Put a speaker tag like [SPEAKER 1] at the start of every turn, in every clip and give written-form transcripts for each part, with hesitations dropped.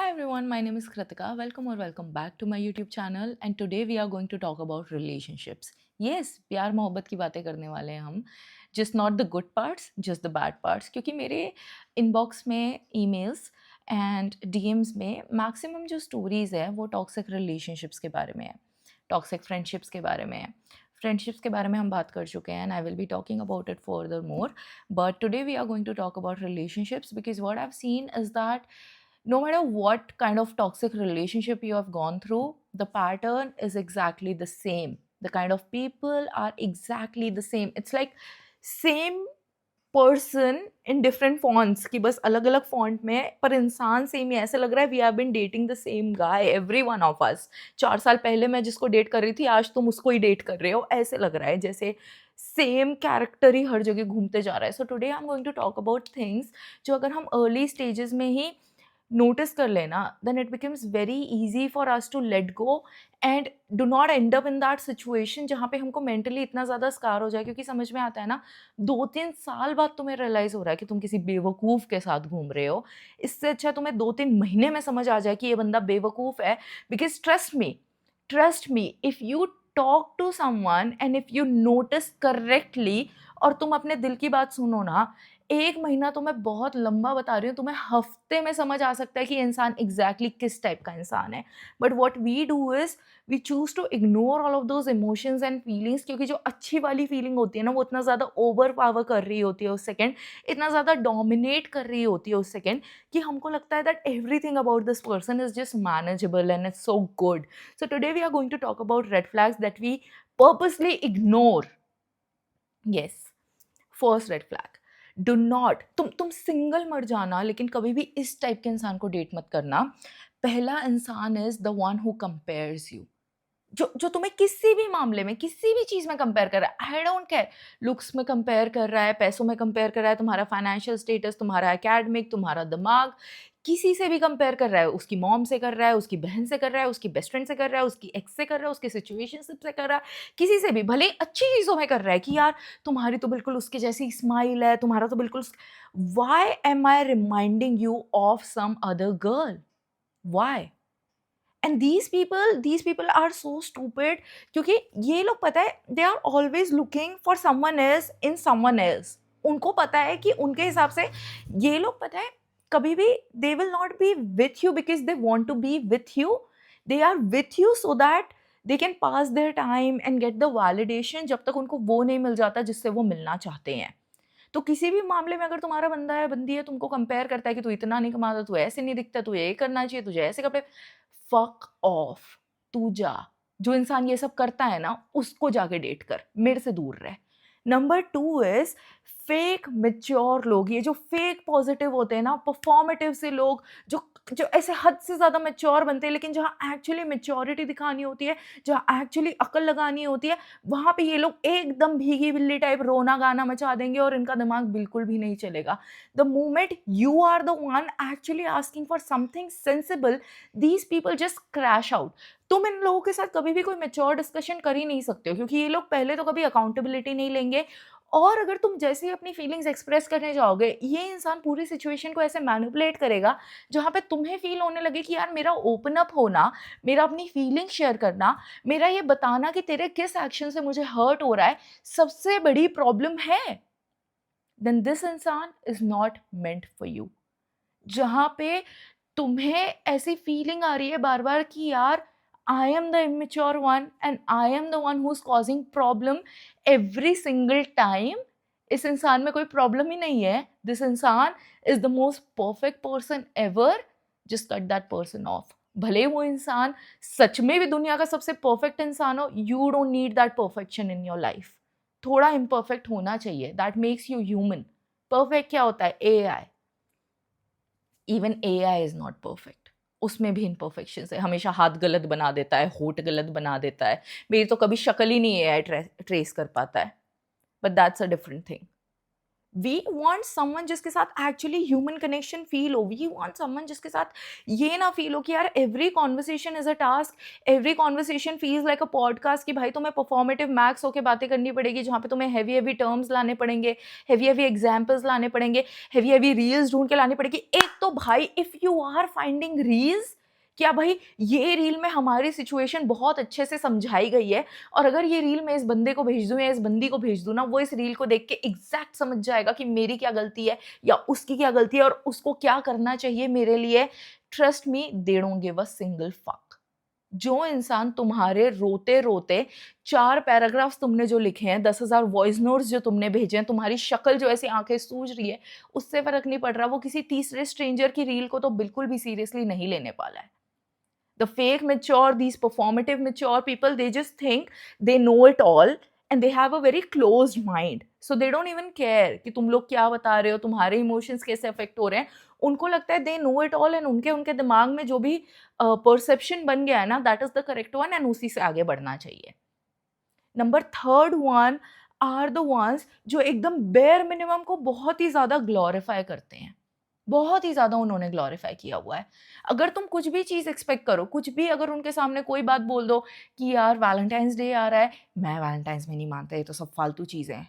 [SPEAKER 1] Hi everyone, my name is Kritika. Welcome or welcome back to my YouTube channel and today we are going to talk about relationships. Yes, प्यार मोहब्बत की बातें करने वाले हैं हम. Just not the good parts, just the bad parts. क्योंकि मेरे inbox में emails and DMs में maximum जो stories है वो toxic relationships के बारे में है, toxic friendships के बारे में है. फ्रेंडशिप्स के बारे में हम बात कर चुके हैं and I will be talking about it further more but today we are going to talk about relationships because what I've seen is that no matter what kind of toxic relationship you have gone through, the pattern is exactly the same. The kind of people are exactly the same. It's like same person in different fonts कि बस अलग अलग font में पर इंसान same ही ऐसे लग रहा है we have been dating the same guy every one of us 4 साल पहले मैं जिसको डेट कर रही थी आज तुम उसको ही डेट कर रहे हो ऐसे लग रहा है जैसे सेम कैरेक्टर ही हर जगह घूमते जा रहा है. So today I am going to talk about things जो अगर हम अर्ली स्टेजेस में ही नोटिस कर लेना then it becomes very easy for us to let go and do not end up in that situation जहाँ पे हमको मेंटली इतना ज़्यादा स्कार हो जाए क्योंकि समझ में आता है ना 2-3 साल बाद तुम्हें रियलाइज़ हो रहा है कि तुम किसी बेवकूफ़ के साथ घूम रहे हो. इससे अच्छा तुम्हें 2-3 महीने में समझ आ जाए कि ये बंदा बेवकूफ़ है. Because trust me if you talk to someone and if you notice correctly और तुम अपने दिल की बात सुनो ना 1 महीना तो मैं बहुत लंबा बता रही हूँ, तुम्हें हफ्ते में समझ आ सकता है कि इंसान एग्जैक्टली किस टाइप का इंसान है. But what we do is we choose to ignore all of those emotions and feelings क्योंकि जो अच्छी वाली फीलिंग होती है ना वो इतना ज़्यादा ओवर पावर कर रही होती है उस सेकेंड, इतना ज़्यादा डोमिनेट कर रही होती है उस सेकेंड कि हमको लगता है that everything about this person is just manageable and it's so good. So today we are going to talk about red flags that we purposely ignore. Yes, first red flag, do not तुम single मर जाना लेकिन कभी भी इस type के इंसान को डेट मत करना. पहला इंसान is the one who compares you, जो तुम्हें किसी भी मामले में किसी भी चीज में कंपेयर कर रहा है. आई डोंट केयर, लुक्स में कंपेयर कर रहा है, पैसों में कंपेयर कर रहा है, तुम्हारा फाइनेंशियल स्टेटस, तुम्हारा एकेडमिक, तुम्हारा दिमाग, किसी से भी कंपेयर कर रहा है. उसकी मॉम से कर रहा है, उसकी बहन से कर रहा है, उसकी बेस्ट फ्रेंड से कर रहा है, उसकी एक्स से कर रहा है, उसकी सिचुएशनशिप से कर रहा है, किसी से भी, भले ही अच्छी चीज़ों में कर रहा है कि यार तुम्हारी तो बिल्कुल उसके जैसी स्माइल है, तुम्हारा तो बिल्कुल. Why am I reminding you of some other girl? Why? And these people are so stupid क्योंकि ये लोग पता है they are always looking for someone else in someone else. उनको पता है कि उनके हिसाब से ये लोग पता है कभी भी they will not be with you because they want to be with you. They are with you so that they can pass their time and get the validation जब तक उनको वो नहीं मिल जाता जिससे वो मिलना चाहते हैं. तो किसी भी मामले में अगर तुम्हारा बंदा है बंदी है तुमको कंपेयर करता है कि तू इतना नहीं कमाता, तू ऐसे नहीं दिखता, तू ये करना चाहिए, तुझे ऐसे कपड़े, फक ऑफ. तू जा, जो इंसान ये सब करता है ना उसको जाके डेट कर, मेरे से दूर रह. नंबर 2 इज फेक मेच्योर लोग. ये जो फेक पॉजिटिव होते हैं ना, परफॉर्मेटिव से लोग जो जो ऐसे हद से ज़्यादा मेच्योर बनते हैं लेकिन जहाँ एक्चुअली मेच्योरिटी दिखानी होती है, जहाँ एक्चुअली अकल लगानी होती है, वहाँ पे ये लोग एकदम भीगी बिल्ली टाइप रोना गाना मचा देंगे और इनका दिमाग बिल्कुल भी नहीं चलेगा. The moment you are the one actually asking for something sensible, these people just crash out. तुम इन लोगों के साथ कभी भी कोई मेच्योर डिस्कशन कर ही नहीं सकते हो क्योंकि ये लोग पहले तो कभी अकाउंटेबिलिटी नहीं लेंगे और अगर तुम जैसे ही अपनी फीलिंग्स एक्सप्रेस करने जाओगे ये इंसान पूरी सिचुएशन को ऐसे मैनिपुलेट करेगा जहाँ पे तुम्हें फील होने लगे कि यार मेरा ओपन अप होना, मेरा अपनी फीलिंग शेयर करना, मेरा ये बताना कि तेरे किस एक्शन से मुझे हर्ट हो रहा है सबसे बड़ी प्रॉब्लम है. देन दिस इंसान is not meant for you. जहाँ पे तुम्हें ऐसी फीलिंग आ रही है बार बार कि यार I am the immature one and I am the one who is causing problem every single time. इस इंसान में कोई प्रॉब्लम ही नहीं है. दिस इंसान is the most perfect person ever. Just cut that person of. भले वो इंसान सच में भी दुनिया का सबसे परफेक्ट इंसान हो, you don't need that perfection in your life. थोड़ा इम्परफेक्ट होना चाहिए, that makes you human. Perfect क्या होता है? AI. Even AI is not perfect. उसमें भी इम्परफेक्शंस है. हमेशा हाथ गलत बना देता है, होठ गलत बना देता है. मेरी तो कभी शक्ल ही नहीं AI ट्रेस कर पाता है. But that's a different thing. We want someone जिसके साथ एक्चुअली ह्यूमन कनेक्शन फील हो. वी वांट समवन जिसके साथ ये ना फील हो कि यार every conversation is a task, every conversation feels like a podcast, कि भाई तुम्हें परफॉर्मेटिव मैक्स होकर बातें करनी पड़ेगी, जहाँ पे तुम्हें हैवी हैवी टर्म्स लाने पड़ेंगे, हैवी हैवी एग्जाम्पल्स लाने पड़ेंगे, हैवी हैवी रील्स ढूंढ के लानी पड़ेगी. एक तो भाई if you are finding reels, क्या भाई ये रील में हमारी सिचुएशन बहुत अच्छे से समझाई गई है, और अगर ये रील मैं इस बंदे को भेज दूं या इस बंदी को भेज दूं ना, वो इस रील को देख के एग्जैक्ट समझ जाएगा कि मेरी क्या गलती है या उसकी क्या गलती है और उसको क्या करना चाहिए मेरे लिए. Trust me, they don't give a single fuck. जो इंसान तुम्हारे रोते रोते 4 पैराग्राफ्स तुमने जो लिखे हैं, 10,000 वॉइस नोट्स जो तुमने भेजे हैं, तुम्हारी शक्ल जो ऐसी आंखें सूज रही है, उससे फर्क नहीं पड़ रहा. वो किसी तीसरे स्ट्रेंजर की रील को तो बिल्कुल भी सीरियसली नहीं लेने वाला है. The fake mature, these performative mature people, they just think they know it all and they have a very closed mind. So they don't even care कि तुम लोग क्या बता रहे हो, तुम्हारे इमोशंस कैसे अफेक्ट हो रहे हैं. उनको लगता है they know it all, and उनके दिमाग में जो भी परसेप्शन बन गया है ना, that is the correct one, and उसी से आगे बढ़ना चाहिए. Number third one are the ones जो एकदम बेयर मिनिमम को बहुत ही ज़्यादा ग्लोरीफाई करते हैं. बहुत ही ज़्यादा उन्होंने ग्लोरीफाई किया हुआ है. अगर तुम कुछ भी चीज़ एक्सपेक्ट करो, कुछ भी, अगर उनके सामने कोई बात बोल दो कि यार वैलेंटाइंस डे आ रहा है, मैं वैलेंटाइंस में नहीं मानता, ये तो सब फालतू चीज़ें हैं.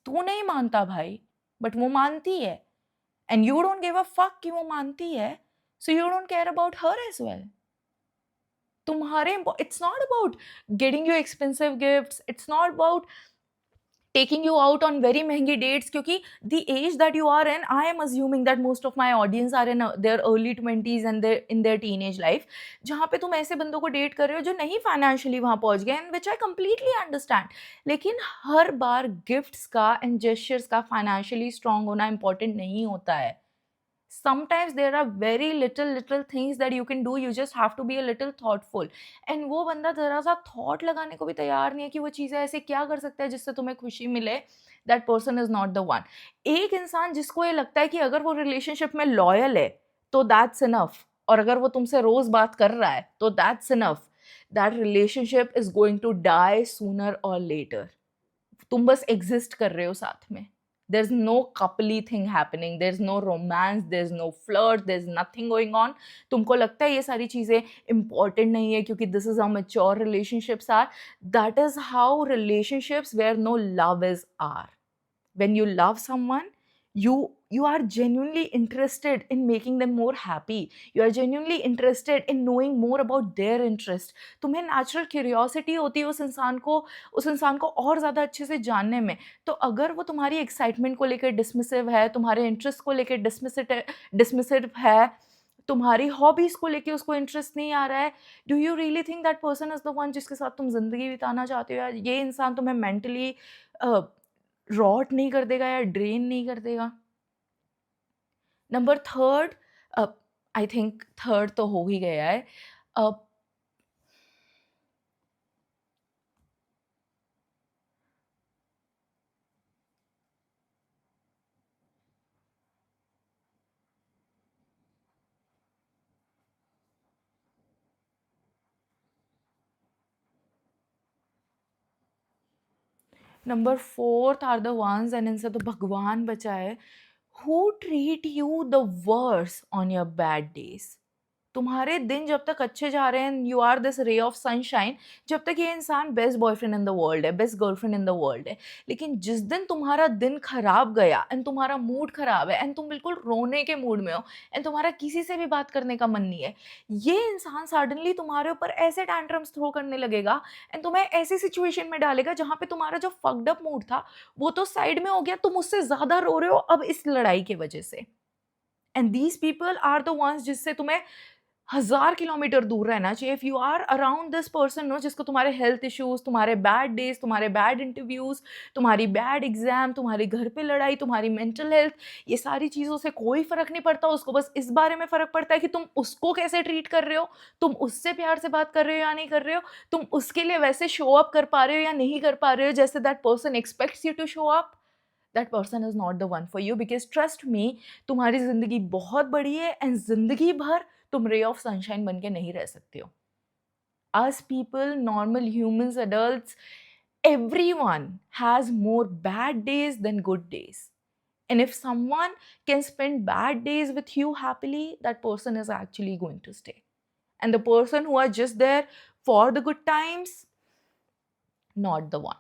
[SPEAKER 1] तू नहीं मानता भाई, बट वो मानती है, and you don't give a fuck कि वो मानती है, so you don't care about her as well. तुम्हारे it's not about getting you expensive gifts, it's not about taking you out on very महंगी dates, क्योंकि the age that you are in, I am assuming that most of my audience are in their early 20s and in their teenage life, जहाँ पे तुम ऐसे बंदों को date कर रहे हो जो नहीं फाइनेंशियली वहाँ पहुँच गए, and which I completely understand. लेकिन हर बार गिफ्ट्स का एंड जेस्चर्स का फाइनेंशियली स्ट्रांग होना इंपॉर्टेंट नहीं होता है. Sometimes there are very little things that you can do, you just have to be a little thoughtful. And वो बंदा जरा सा थॉट लगाने को भी तैयार नहीं है कि वो चीज़ें ऐसे क्या कर सकता है जिससे तुम्हें खुशी मिले. That person is not the one. एक इंसान जिसको ये लगता है कि अगर वो रिलेशनशिप में लॉयल है तो दैट्स इनफ, और अगर वो तुमसे रोज बात कर रहा है तो that's enough, that relationship is going to die sooner और लेटर. तुम बस एग्जिस्ट कर रहे हो साथ में. There's no coupley thing happening, there's no romance, there's no flirt, there's nothing going on. तुमको लगता है ये सारी चीज़ें important नहीं है क्योंकि this is how mature relationships are. That is how relationships where no love is are. When you love someone, you are genuinely interested in making them more happy. You are genuinely interested in knowing more about their interest. तुम्हें natural curiosity होती है उस इंसान को और ज़्यादा अच्छे से जानने में. तो अगर वो तुम्हारी एक्साइटमेंट को लेकर डिसमिसिव है, तुम्हारे इंटरेस्ट को लेकर डिसमिसिव है, तुम्हारी हॉबीज को लेके उसको इंटरेस्ट नहीं आ रहा है, do you really think that person is the one जिसके साथ तुम जिंदगी बिताना चाहते हो? या ये इंसान तुम्हें मेंटली रॉट नहीं कर देगा या ड्रेन नहीं कर देगा? Number third, I think third तो हो ही गया है. Number fourth are the ones, and इनसे तो भगवान बचाए, who treat you the worst on your bad days. तुम्हारे दिन जब तक अच्छे जा रहे हैं, you are this ray of sunshine, जब तक ये इंसान best boyfriend in the world है, best girlfriend in the world है. लेकिन जिस दिन तुम्हारा दिन खराब गया एंड तुम्हारा मूड खराब है एंड तुम बिल्कुल रोने के मूड में हो एंड तुम्हारा किसी से भी बात करने का मन नहीं है, ये इंसान सडनली तुम्हारे ऊपर ऐसे टैंट्रम्स थ्रो करने लगेगा एंड तुम्हें ऐसी सिचुएशन में डालेगा जहाँ पे तुम्हारा जो फक्ड अप मूड था वो तो साइड में हो गया, तुम उससे ज़्यादा रो रहे हो अब इस लड़ाई की वजह से. And these people are the ones जिससे तुम्हें 1000 किलोमीटर दूर रहना चाहिए. If you are around this person no, जिसको तुम्हारे हेल्थ इश्यूज, तुम्हारे बैड डेज, तुम्हारे बैड इंटरव्यूज, तुम्हारी बैड एग्जाम, तुम्हारे घर पे लड़ाई, तुम्हारी मेंटल हेल्थ, ये सारी चीज़ों से कोई फर्क नहीं पड़ता उसको. बस इस बारे में फ़र्क पड़ता है कि तुम उसको कैसे ट्रीट कर रहे हो, तुम उससे प्यार से बात कर रहे हो या नहीं कर रहे हो, तुम उसके लिए वैसे शो अप कर पा रहे हो या नहीं कर पा रहे हो जैसे that person expects you to show up. That person is not the one for you, because trust me, तुम्हारी ज़िंदगी बहुत बड़ी है एंड ज़िंदगी भर तुम रे ऑफ सनशाइन बन के नहीं रह सकते हो. Us people, normal humans, adults, everyone has more bad days than good days. And if someone can spend bad days with you happily, that person is actually going to stay. And the person who are just there for the good times, not the one.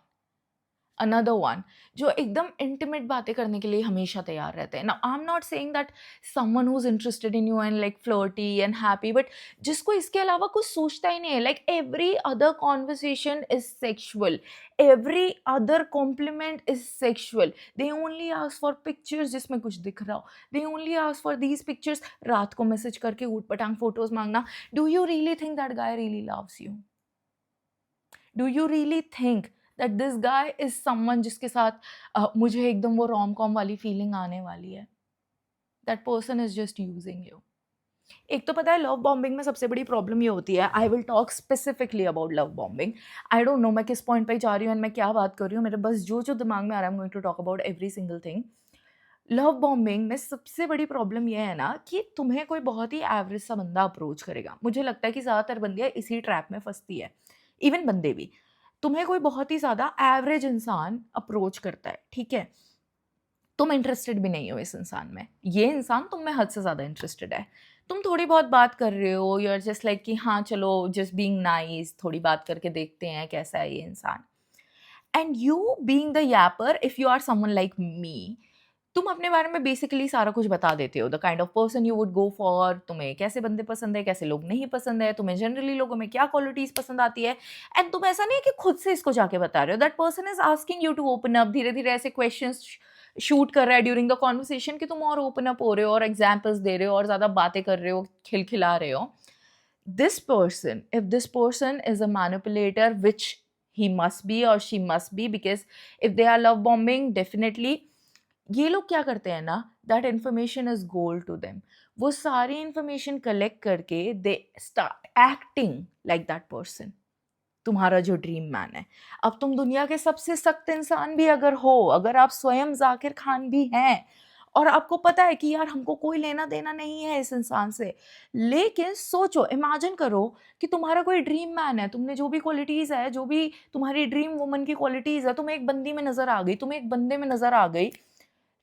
[SPEAKER 1] Another one, जो एकदम intimate बातें करने के लिए हमेशा तैयार रहते हैं. Now, I'm not saying that someone who's interested in you and like flirty and happy, but जिसको इसके अलावा कुछ सोचता ही नहीं है. Like every other conversation is sexual. Every other compliment is sexual. They only ask for pictures जिसमें कुछ दिख रहा हो. They only ask for these pictures. रात को मैसेज करके ऊटपटांग फोटोज मांगना. Do you really think that guy really loves you? Do you really think that this guy is someone जिसके साथ मुझे एकदम वो rom-com वाली फीलिंग आने वाली है? That person is just using you. एक तो पता है लव बॉम्बिंग में सबसे बड़ी प्रॉब्लम ये होती है. I will talk specifically about love bombing. I don't no मैं किस पॉइंट पे जा रही हूँ एंड मैं क्या बात कर रही हूँ. मेरे बस जो जो दिमाग में आ रहा है, I am going to talk about every single thing. Love bombing में सबसे बड़ी प्रॉब्लम ये है ना कि तुम्हें कोई बहुत ही एवरेज सा बंदा अप्रोच करेगा. मुझे लगता है कि ज़्यादातर बंदियाँ इसी ट्रैप में फंसती है, इवन बंदे भी. तुम्हें कोई बहुत ही ज़्यादा एवरेज इंसान अप्रोच करता है, ठीक है, तुम इंटरेस्टेड भी नहीं हो इस इंसान में. ये इंसान तुम में हद से ज़्यादा इंटरेस्टेड है. तुम थोड़ी बहुत बात कर रहे हो, यू आर जस्ट लाइक कि हाँ चलो जस्ट बीइंग नाइस, थोड़ी बात करके देखते हैं कैसा है ये इंसान. And you being the yapper, if you are someone like me, तुम अपने बारे में बेसिकली सारा कुछ बता देते हो. The kind of person you would go for, तुम्हें कैसे बंदे पसंद है, कैसे लोग नहीं पसंद है, तुम्हें जनरली लोगों में क्या क्वालिटीज़ पसंद आती है. एंड तुम ऐसा नहीं है कि खुद से इसको जाके बता रहे हो. That person is asking you to open up. धीरे धीरे ऐसे क्वेश्चन शूट कर रहा है ड्यूरिंग द कॉन्वर्सेशन कि तुम और ओपन अप हो रहे हो और एग्जाम्पल्स दे रहे हो और ज़्यादा बातें कर रहे हो, खिलखिला रहे हो. This person, if this person is a manipulator, which he must be or she must be, because if they are love bombing, definitely ये लोग क्या करते हैं ना, that information is gold to them. वो सारी information collect करके they start acting like that person. तुम्हारा जो ड्रीम मैन है. अब तुम दुनिया के सबसे सख्त इंसान भी अगर हो, अगर आप स्वयं जाकिर खान भी हैं और आपको पता है कि यार हमको कोई लेना देना नहीं है इस इंसान से, लेकिन सोचो, इमेजिन करो कि तुम्हारा कोई ड्रीम मैन है, तुमने जो भी क्वालिटीज़ है, जो भी तुम्हारी ड्रीम वुमन की क्वालिटीज़ है, तुम्हें एक बंदी में नज़र आ गई, तुम्हें एक बंदे में नज़र आ गई.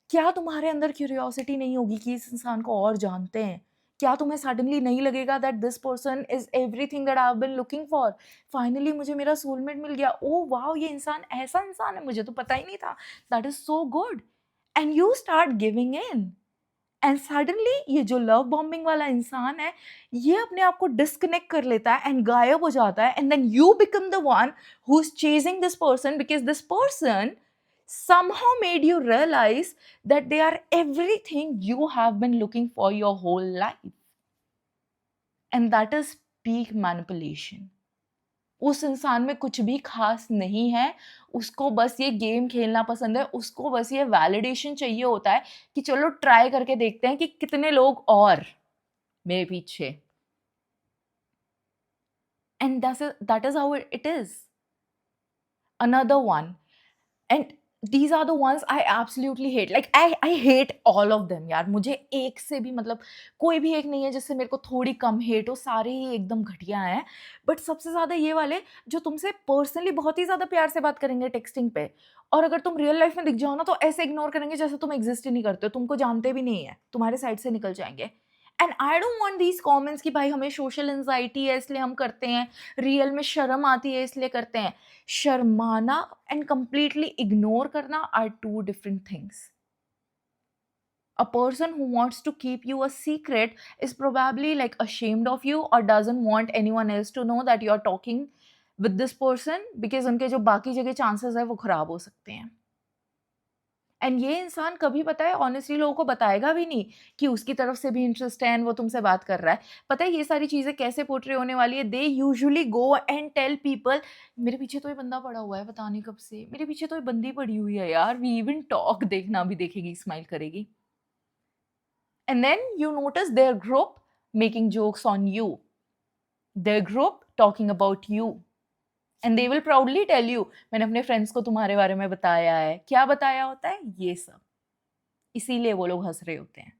[SPEAKER 1] क्या तुम्हारे अंदर क्यूरियोसिटी नहीं होगी कि इस इंसान को और जानते हैं? क्या तुम्हें सडनली नहीं लगेगा that this person is everything that I have been looking for? Finally मुझे मेरा सोलमेट मिल गया. ओह वाओ, ये इंसान ऐसा इंसान है, मुझे तो पता ही नहीं था. That is so good. And you start giving in. And suddenly ये जो लव बॉम्बिंग वाला इंसान है, ये अपने आप को डिस्कनेक्ट कर लेता है एंड गायब हो जाता है. And then you become the one who is chasing this person because this person somehow made you realize that they are everything you have been looking for your whole life. And that is peak manipulation. उस इंसान में कुछ भी खास नहीं है, उसको बस ये गेम खेलना पसंद है, उसको बस ये वैलिडेशन चाहिए होता है कि चलो ट्राई करके देखते हैं कि कितने लोग और मेरे पीछे. And that is how it is. Another one, and these are the ones I absolutely hate. Like I hate all of them यार. मुझे एक से भी मतलब कोई भी एक नहीं है जिससे मेरे को थोड़ी कम हेट हो, सारे ही एकदम घटिया हैं. बट सबसे ज़्यादा ये वाले जो तुमसे पर्सनली बहुत ही ज़्यादा प्यार से बात करेंगे टेक्सटिंग पे, और अगर तुम रियल लाइफ में दिख जाओ ना तो ऐसे इग्नोर करेंगे जैसे तुम एग्जिस्ट ही नहीं करते हो, तुमको जानते भी नहीं है, तुम्हारे साइड से निकल जाएंगे. And I don't want these comments कि भाई हमें सोशल एंजाइटी है इसलिए हम करते हैं, रियल में शर्म आती है इसलिए करते हैं. शर्माना and completely ignore करना are two different things. A person who wants to keep you a secret is probably like ashamed of you or doesn't want anyone else to know that you are talking with this person because उनके जो बाकी जगह chances है वो खराब हो सकते हैं. एंड ये इंसान कभी पता है ऑनेस्टली लोगों को बताएगा भी नहीं कि उसकी तरफ से भी इंटरेस्ट है एंड वो तुमसे बात कर रहा है. पता है ये सारी चीज़ें कैसे पोर्ट्रे होने वाली है? They usually go and tell people, मेरे पीछे तो ये बंदा पड़ा हुआ है, पता नहीं कब से, मेरे पीछे तो ये बंदी पड़ी हुई है यार, वी इवन टॉक, देखना भी देखेगी, स्माइल करेगी. And then you notice their group making jokes on you, their group talking about you. And they will proudly tell you, मैंने अपने फ्रेंड्स को तुम्हारे बारे में बताया है. क्या बताया होता है? ये सब. इसीलिए वो लोग हंस रहे होते हैं.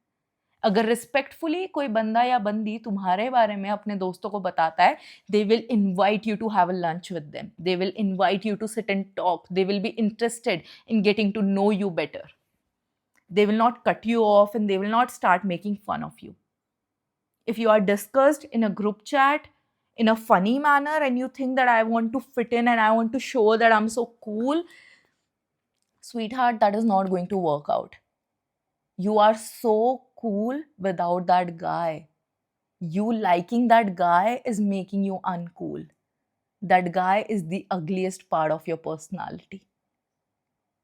[SPEAKER 1] अगर रिस्पेक्टफुली कोई बंदा या बंदी तुम्हारे बारे में अपने दोस्तों को बताता है, they will invite you to have a lunch with them, they will invite you to sit and talk, they will be interested in getting to know you better. They will not cut you off and they will not start making fun of you. If you are discussed in a group chat in a funny manner and you think that I want to fit in and I want to show that I'm so cool, sweetheart, that is not going to work out. You are so cool without that guy. You liking that guy is making you uncool. That guy is the ugliest part of your personality.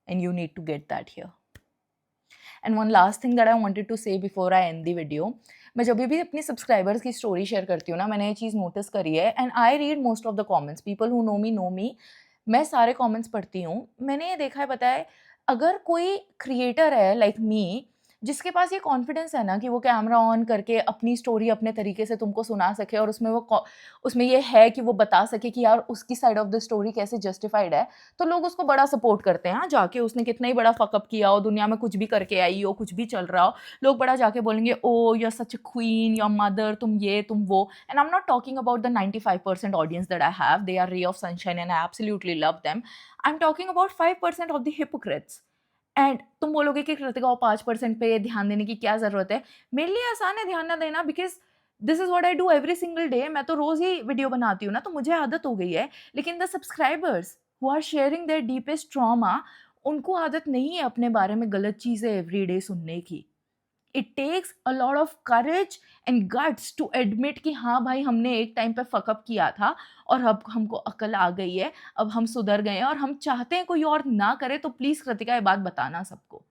[SPEAKER 1] And you need to get that here. And one last thing that I wanted to say before I end the video, मैं जब भी अपनी subscribers की story share करती हूँ ना, मैंने ये चीज़ नोटिस करी है, and I read most of the comments, people who know me, मैं सारे कमेंट्स पढ़ती हूँ. मैंने ये देखा है, पता है, अगर कोई क्रिएटर है लाइक मी, जिसके पास ये कॉन्फिडेंस है ना कि वो कैमरा ऑन करके अपनी स्टोरी अपने तरीके से तुमको सुना सके, और उसमें ये है कि वो बता सके कि यार उसकी साइड ऑफ द स्टोरी कैसे जस्टिफाइड है, तो लोग उसको बड़ा सपोर्ट करते हैं. हाँ, जाके उसने कितना ही बड़ा फकअप किया हो, दुनिया में कुछ भी करके आई हो, कुछ भी चल रहा हो, लोग बड़ा जाके बोलेंगे, oh you are such a queen, your mother, तुम ये तुम वो. And I am not talking about the 95% audience that I have, they are ray of sunshine and I absolutely love them. I am talking about 5% of the hypocrites. And तुम बोलोगे कि कृतिका 5% पे ध्यान देने की क्या ज़रूरत है. मेरे लिए आसान है ध्यान ना देना, because this is what I do every single day. मैं तो रोज़ ही वीडियो बनाती हूँ ना, तो मुझे आदत हो गई है. लेकिन the subscribers who are sharing their deepest trauma, उनको आदत नहीं है अपने बारे में गलत चीज़ें एवरी डे सुनने की. It takes a lot of courage and guts to admit कि हाँ भाई, हमने एक टाइम पे फकअप किया था और अब हमको अकल आ गई है, अब हम सुधर गए हैं और हम चाहते हैं कोई और ना करे. तो प्लीज़ कृतिका ये बात बताना सबको.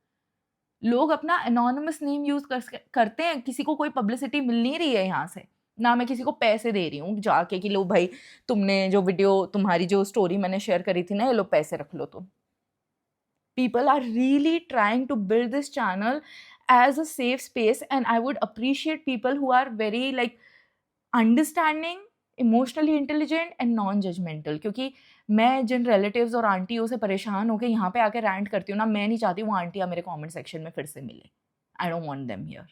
[SPEAKER 1] लोग अपना एनोनिमस नेम यूज़ करते हैं, किसी को कोई पब्लिसिटी मिल नहीं रही है यहाँ से, ना मैं किसी को पैसे दे रही हूँ जाके कि लो भाई, तुमने जो वीडियो, तुम्हारी जो स्टोरी मैंने शेयर करी थी ना, ये लो पैसे रख लो तुम. People are really trying to build this channel as a safe space, and I would appreciate people who are very like understanding, emotionally intelligent and non judgemental. क्योंकि मैं जिन रिलेटिव्स और आंटियों से परेशान होकर यहाँ पे आके रैंट करती हूँ ना, मैं नहीं चाहती वो आंटियाँ मेरे कमेंट सेक्शन में फिर से मिले. I don't want them here.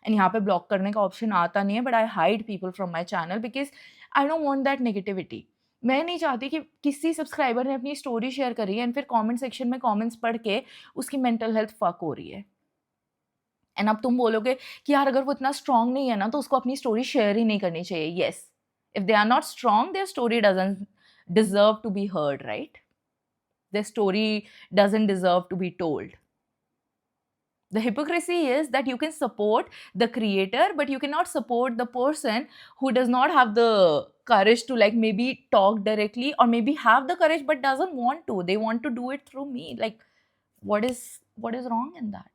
[SPEAKER 1] And यहाँ पे ब्लॉक करने का ऑप्शन आता नहीं है, but I hide people from my channel because I don't want that negativity. मैं नहीं चाहती कि किसी सब्सक्राइबर ने अपनी स्टोरी शेयर करी है एंड फिर कमेंट सेक्शन में कमेंट्स पढ़ के उसकी मेंटल हेल्थ फक हो रही है. एंड अब तुम बोलोगे कि यार अगर वो इतना स्ट्रांग नहीं है ना, तो उसको अपनी स्टोरी शेयर ही नहीं करनी चाहिए. Yes, if they are not strong, their story doesn't deserve to be heard, right? Their story doesn't deserve to be told. The hypocrisy is that you can support the creator, but you cannot support the person who does not have the courage to like maybe talk directly, or maybe have the courage but doesn't want to. They want to do it through me. Like, what is wrong in that?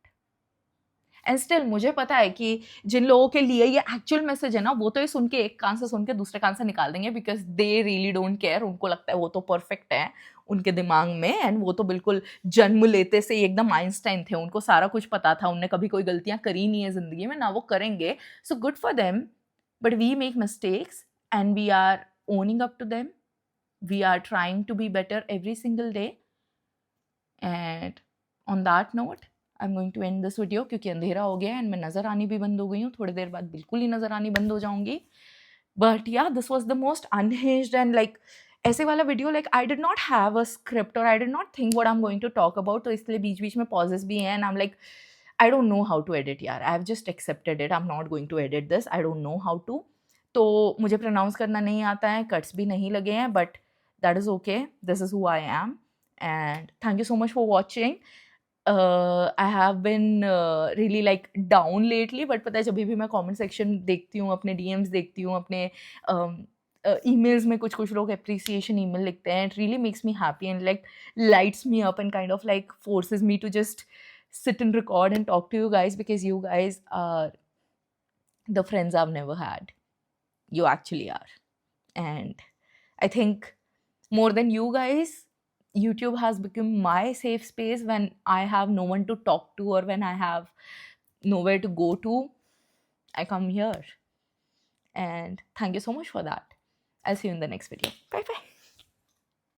[SPEAKER 1] And still मुझे पता है कि जिन लोगों के लिए ये actual message है ना, वो तो ये सुन के एक कान से सुन के दूसरे कान से निकाल देंगे, because they really don't care. उनको लगता है वो तो परफेक्ट है उनके दिमाग में, एंड वो तो बिल्कुल जन्म लेते से एकदम आइंस्टाइन थे, उनको सारा कुछ पता था, उनने कभी कोई गलतियां करी नहीं है ज़िंदगी में, ना वो करेंगे. So good for them. But we make mistakes and we are owning up to them. We are trying to be better every single day. And on that note I am going to end this video, क्योंकि अंधेरा हो गया है and मैं नज़र आनी भी बंद हो गई हूँ. थोड़ी देर बाद बिल्कुल ही नज़र आनी बंद हो जाऊंगी. But yeah, this was the most unhinged and like ऐसे वाला video. Like I did not have a script और I did not think what I am going to talk about. तो इसलिए बीच बीच में पॉजेस भी हैं and I am like, I don't know how to edit यार. I have just accepted it. I am not going to edit this. I don't know how to. तो मुझे प्रोनाउंस करना नहीं आता है, कट्स भी नहीं लगे हैं, but that is okay. This is who I am. And thank you so much for watching. I have been really like down lately, but पता है जब भी मैं comment section देखती हूँ, अपने DMs देखती हूँ, अपने emails में कुछ लोग appreciation email लिखते हैं, it really makes me happy and like lights me up and kind of like forces me to just sit and record and talk to you guys, because you guys are the friends I've never had. You actually are. And I think more than you guys, YouTube has become my safe space when I have no one to talk to, or when I have nowhere to go to. I come here. And thank you so much for that. I'll see you in the next video. Bye bye.